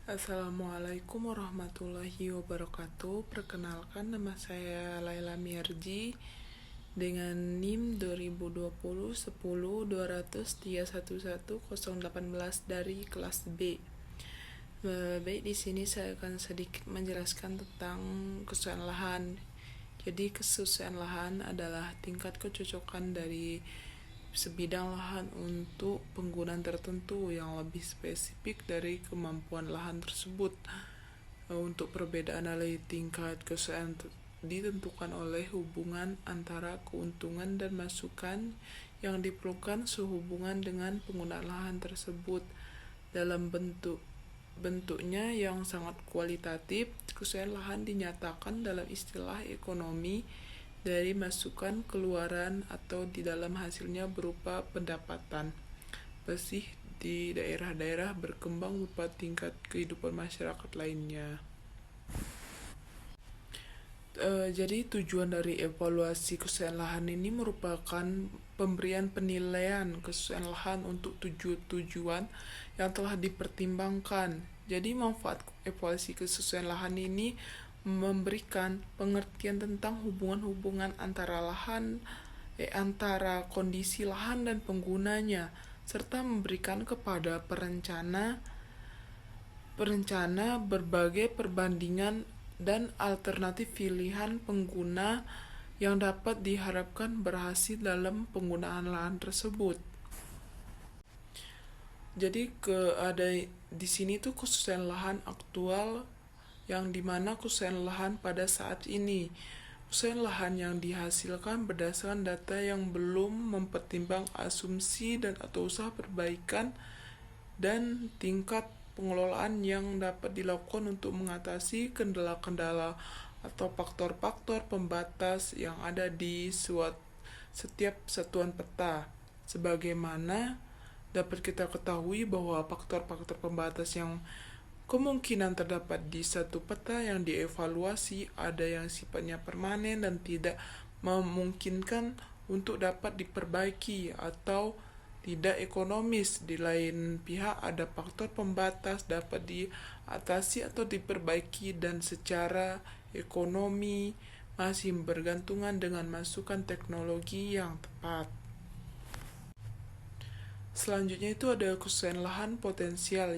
Assalamualaikum warahmatullahi wabarakatuh. Perkenalkan, nama saya Laila Mierji dengan NIM 2020 10 200 311 dari kelas B. Baik, di sini saya akan sedikit menjelaskan tentang kesesuaian lahan. Jadi, kesesuaian lahan adalah tingkat kecocokan dari sebidang lahan untuk penggunaan tertentu yang lebih spesifik dari kemampuan lahan tersebut. Untuk perbedaan nilai tingkat kesesuaian ditentukan oleh hubungan antara keuntungan dan masukan yang diperlukan sehubungan dengan penggunaan lahan tersebut. Dalam bentuknya yang sangat kualitatif, kesesuaian lahan dinyatakan dalam istilah ekonomi dari masukan keluaran atau di dalam hasilnya berupa pendapatan bersih di daerah-daerah berkembang berupa tingkat kehidupan masyarakat lainnya. Jadi tujuan dari evaluasi kesesuaian lahan ini merupakan pemberian penilaian kesesuaian lahan untuk tujuan yang telah dipertimbangkan. Jadi manfaat evaluasi kesesuaian lahan ini memberikan pengertian tentang hubungan-hubungan antara kondisi lahan dan penggunanya, serta memberikan kepada perencana berbagai perbandingan dan alternatif pilihan pengguna yang dapat diharapkan berhasil dalam penggunaan lahan tersebut. Jadi ada di sini tuh kesesuaian lahan aktual yang dimana kesesuaian lahan pada saat ini. Kesesuaian lahan yang dihasilkan berdasarkan data yang belum mempertimbang asumsi dan atau usaha perbaikan dan tingkat pengelolaan yang dapat dilakukan untuk mengatasi kendala-kendala atau faktor-faktor pembatas yang ada di setiap satuan peta. Sebagaimana dapat kita ketahui bahwa faktor-faktor pembatas yang kemungkinan terdapat di satu peta yang dievaluasi ada yang sifatnya permanen dan tidak memungkinkan untuk dapat diperbaiki atau tidak ekonomis. Di lain pihak ada faktor pembatas dapat diatasi atau diperbaiki dan secara ekonomi masih bergantungan dengan masukan teknologi yang tepat. Selanjutnya itu ada kesesuaian lahan potensial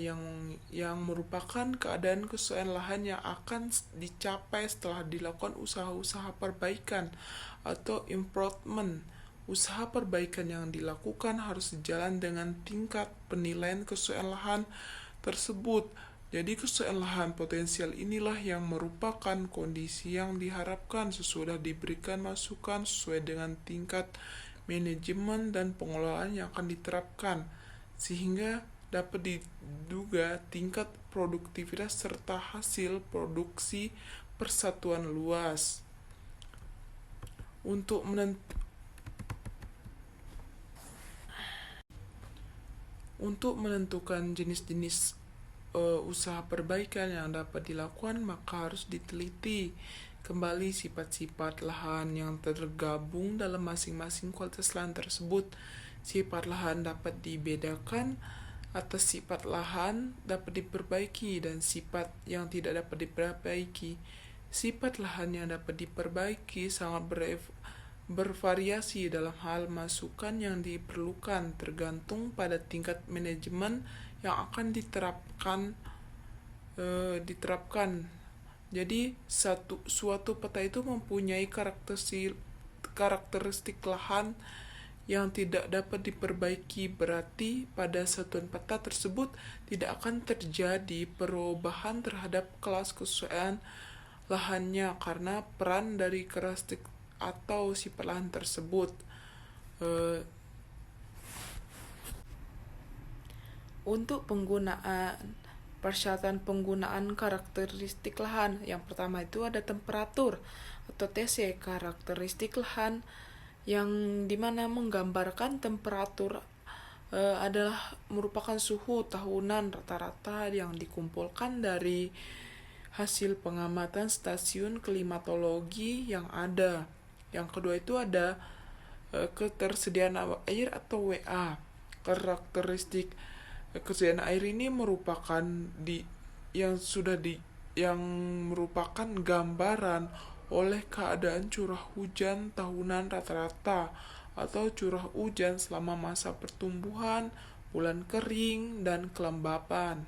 yang merupakan keadaan kesesuaian lahan yang akan dicapai setelah dilakukan usaha-usaha perbaikan atau improvement. Usaha perbaikan yang dilakukan harus sejalan dengan tingkat penilaian kesesuaian lahan tersebut. Jadi kesesuaian lahan potensial inilah yang merupakan kondisi yang diharapkan sesudah diberikan masukan sesuai dengan tingkat manajemen dan pengelolaan yang akan diterapkan, sehingga dapat diduga tingkat produktivitas serta hasil produksi persatuan luas. Untuk menentukan jenis-jenis usaha perbaikan yang dapat dilakukan, maka harus diteliti kembali sifat-sifat lahan yang tergabung dalam masing-masing kualitas lahan tersebut. Sifat lahan dapat dibedakan atas sifat lahan dapat diperbaiki dan sifat yang tidak dapat diperbaiki. Sifat lahan yang dapat diperbaiki sangat bervariasi dalam hal masukan yang diperlukan tergantung pada tingkat manajemen yang akan diterapkan. Jadi suatu peta itu mempunyai karakteristik lahan yang tidak dapat diperbaiki, berarti pada satuan peta tersebut tidak akan terjadi perubahan terhadap kelas kesesuaian lahannya karena peran dari karakteristik atau sifat lahan tersebut. Untuk persyaratan penggunaan karakteristik lahan, yang pertama itu ada temperatur atau TC. Karakteristik lahan yang dimana menggambarkan temperatur adalah merupakan suhu tahunan rata-rata yang dikumpulkan dari hasil pengamatan stasiun klimatologi yang ada. Yang kedua itu ada ketersediaan air atau WA. Karakteristik ketersediaan air ini merupakan yang merupakan gambaran oleh keadaan curah hujan tahunan rata-rata atau curah hujan selama masa pertumbuhan, bulan kering, dan kelembapan.